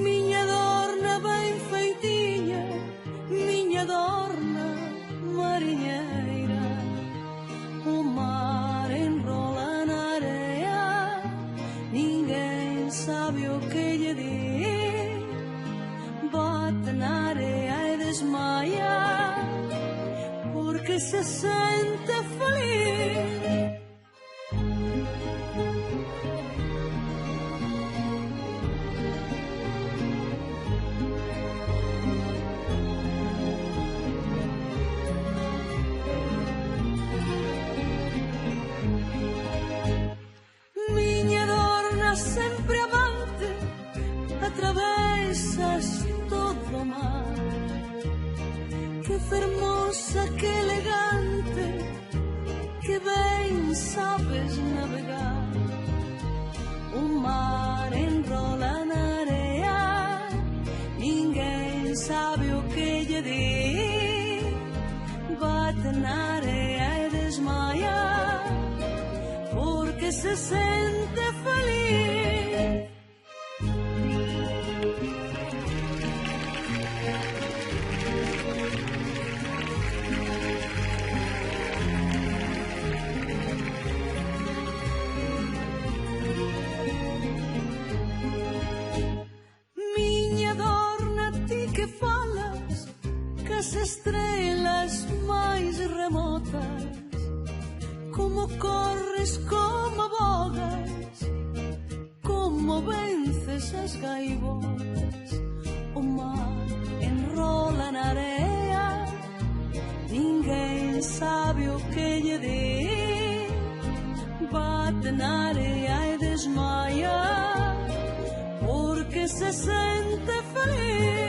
Miña dorna ben feitiña, miña dorna mariñeira. O mar enrola na area, ninguén sabe o que lle di. Bate na area e desmaia, porque se sente feliz. Sempre avante, atravesas todo o mar. Que fermosa, que elegante, que ben sabes navegar. O mar enrola na area, ninguén sabe o que lle di. Bate na area e desmaia, porque se sente feliz. Miña dorna, ti que falas cas estrelas máis remotas, como corres, como vogas, como vences as gaivotas. O mar enrola na area, ninguén sabe o que lle di. Bate na area e desmaia, porque se sente feliz.